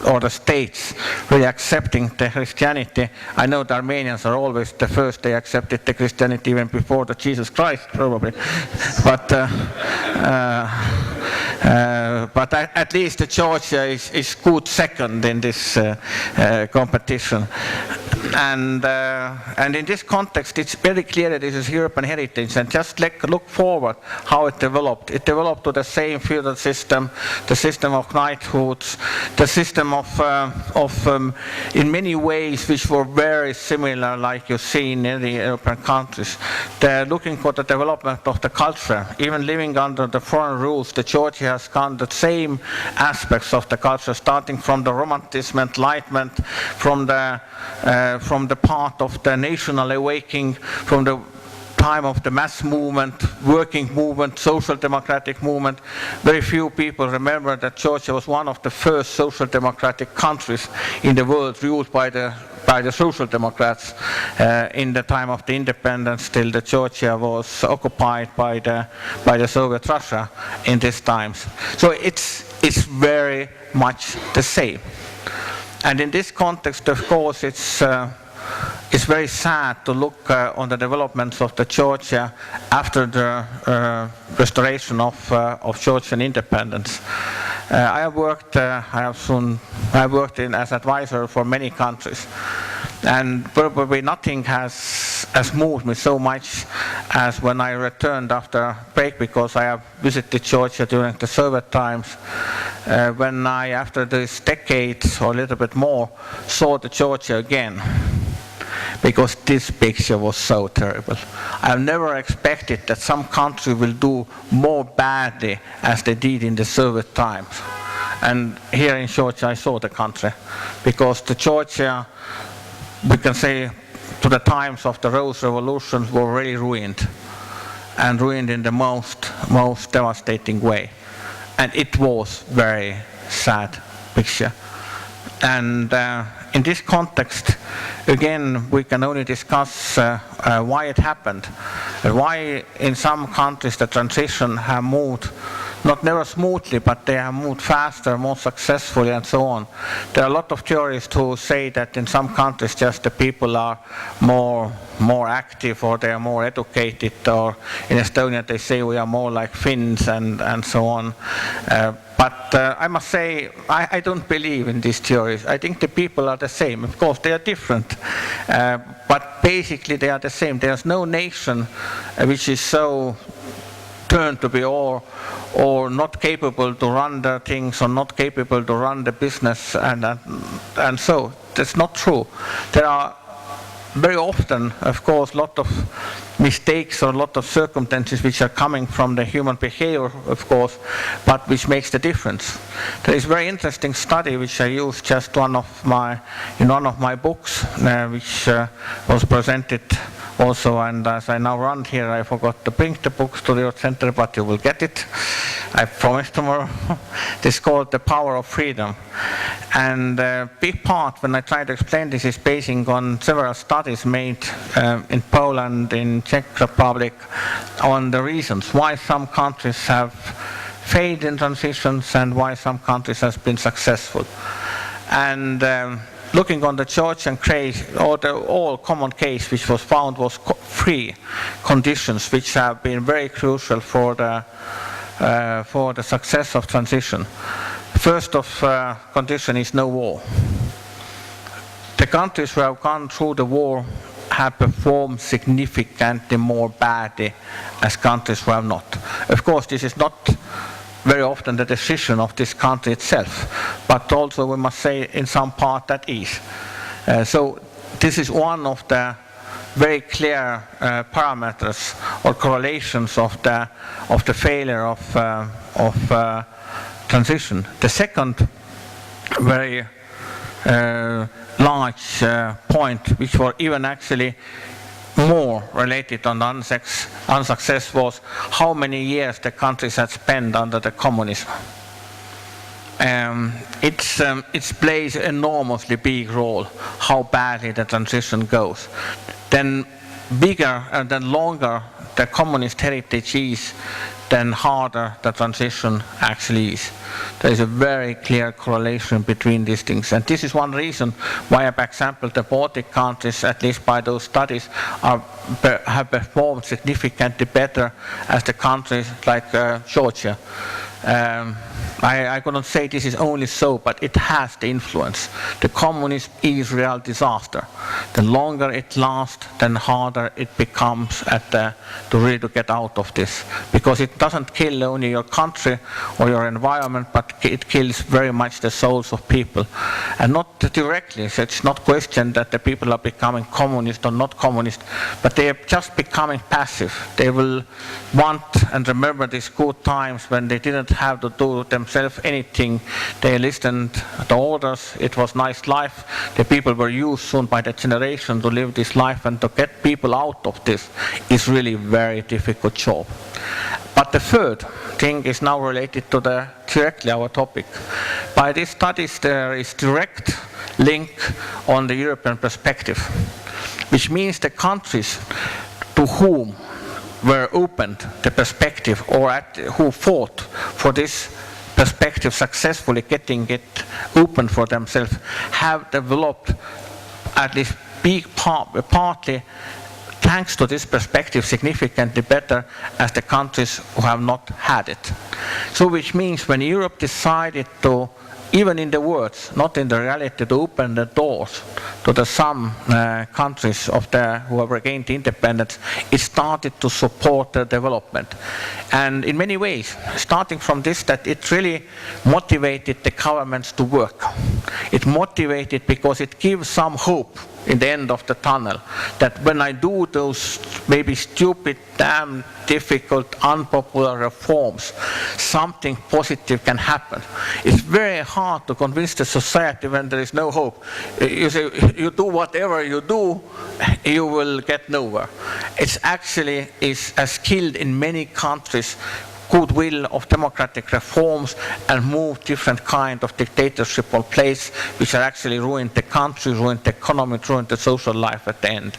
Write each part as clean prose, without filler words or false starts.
or the states really accepting the Christianity. I know the Armenians are always the first, they accepted the Christianity even before the Jesus Christ probably, but at least the Georgia is good second in this competition. And in this context, it's very clear that this is European heritage. And just look forward how it developed. It developed to the same feudal system, the system of knighthoods, the system of in many ways which were very similar, like you see in the European countries. They're looking for the development of the culture. Even living under the foreign rules, the Georgia has gone the same aspects of the culture, starting from the Romanticism, Enlightenment, from the part of the national awakening, from the time of the mass movement, working movement, social democratic movement. Very few people remember that Georgia was one of the first social democratic countries in the world ruled by the social democrats. In the time of the independence, till the Georgia was occupied by the Soviet Russia in these times. So it's very much the same. And in this context, of course, it's very sad to look on the developments of the Georgia after the restoration of Georgian independence. I have worked as advisor for many countries, and probably nothing has moved me so much as when I returned after break, because I have visited Georgia during the Soviet times, when I, after this decade or a little bit more, saw the Georgia again. Because this picture was so terrible. I've never expected that some country will do more badly as they did in the Soviet times. And here in Georgia I saw the country, because the Georgia, we can say, to the times of the Rose Revolution were really ruined, and ruined in the most devastating way. And it was very sad picture. And in this context, again, we can only discuss why it happened, why in some countries the transition have moved, not never smoothly, but they have moved faster, more successfully, and so on. There are a lot of theorists who say that in some countries just the people are more active, or they are more educated, or in Estonia they say we are more like Finns, and so on. But I must say, I don't believe in these theories. I think the people are the same. Of course, they are different, but basically they are the same. There's no nation which is so turned to be or not capable to run the things, or not capable to run the business, and so that's not true. There are very often, of course, a lot of mistakes or a lot of circumstances which are coming from the human behavior, of course, but which makes the difference. There is a very interesting study which I used just in one of my books, which was presented also, and as I now run here, I forgot to bring the books to your center, but you will get it, I promise, tomorrow. It's called The Power of Freedom. And a big part, when I try to explain this, is basing on several studies made in Poland, in Czech Republic, on the reasons why some countries have failed in transitions and why some countries have been successful. And looking on the Georgian case, or the all common case which was found was three conditions which have been very crucial for the success of transition. First of condition is no war. The countries who have gone through the war have performed significantly more badly as countries who have not. Of course, this is not very often the decision of this country itself, but also we must say in some part that is. So this is one of the very clear parameters or correlations of the failure of transition. The second very large point, which was even actually more related on the unsuccess, was how many years the countries had spent under the communism. It plays an enormously big role how badly the transition goes. Then bigger and then longer the communist heritage is, then harder the transition actually is. There is a very clear correlation between these things. And this is one reason why, for example, the Baltic countries, at least by those studies, have performed significantly better as the countries like Georgia. I couldn't say this is only so, but it has the influence. The communism is real disaster. The longer it lasts, then harder it becomes to really get out of this. Because it doesn't kill only your country or your environment, but it kills very much the souls of people. And not directly, so it's not questioned that the people are becoming communist or not communist, but they are just becoming passive. They will want and remember these good times when they didn't have to do themselves anything. They listened to orders. It was nice life. The people were used soon by the generation to live this life, and to get people out of this is really a very difficult job. But the third thing is now related to directly our topic. By these studies there is direct link on the European perspective, which means the countries to whom were opened the perspective, or who fought for this perspective, successfully getting it open for themselves, have developed at least partly thanks to this perspective significantly better as the countries who have not had it. So which means when Europe decided to, even in the words, not in the reality, to open the doors to some countries who have regained independence, it started to support their development. And in many ways, starting from this, that it really motivated the governments to work. It motivated because it gives some hope in the end of the tunnel, that when I do those maybe stupid, damn difficult, unpopular reforms, something positive can happen. It's very hard to convince the society when there is no hope. You say, you do whatever you do, you will get nowhere. It's actually is as skilled in many countries goodwill of democratic reforms and move different kind of dictatorship on place, which are actually ruined the country, ruined the economy, ruined the social life at the end.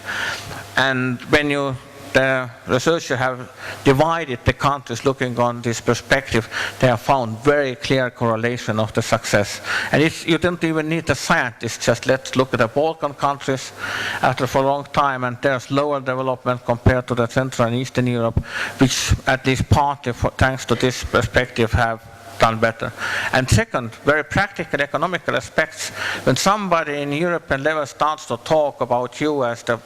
And when the researchers have divided the countries looking on this perspective, they have found very clear correlation of the success. And you don't even need a scientist, just let's look at the Balkan countries after for a long time, and there's lower development compared to the Central and Eastern Europe, which at least partly thanks to this perspective have done better. And second, very practical economical aspects, when somebody in European level starts to talk about you as the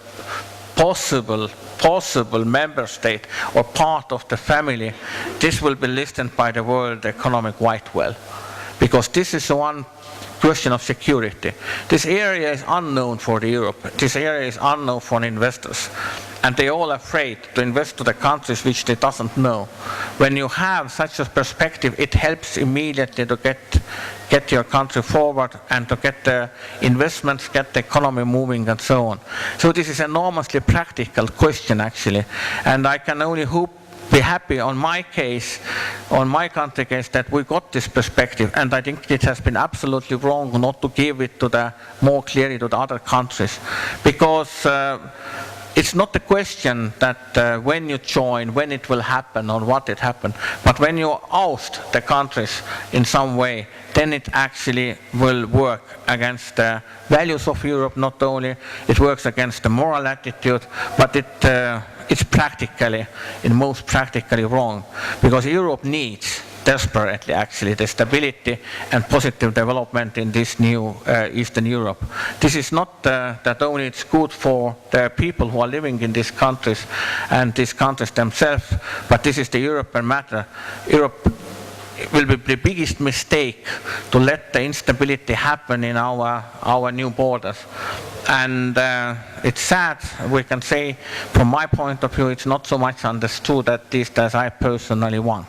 possible member state or part of the family, this will be listened by the World Economic quite well. Because this is one question of security. This area is unknown for Europe. This area is unknown for investors. And they're all afraid to invest to the countries which they doesn't know. When you have such a perspective, it helps immediately to get your country forward and to get the investments, get the economy moving and so on. So this is an enormously practical question actually. And I can only be happy on my case, on my country case, that we got this perspective, and I think it has been absolutely wrong not to give it to more clearly to the other countries. Because it's not the question that when you join, when it will happen or what it happened, but when you oust the countries in some way, then it actually will work against the values of Europe. Not only it works against the moral attitude, but it's practically, most practically wrong, because Europe needs desperately actually the stability and positive development in this new Eastern Europe. This is not that only it's good for the people who are living in these countries and these countries themselves, but this is the European matter. Europe will be the biggest mistake to let the instability happen in our new borders. And it's sad, we can say, from my point of view, it's not so much understood at least as I personally want.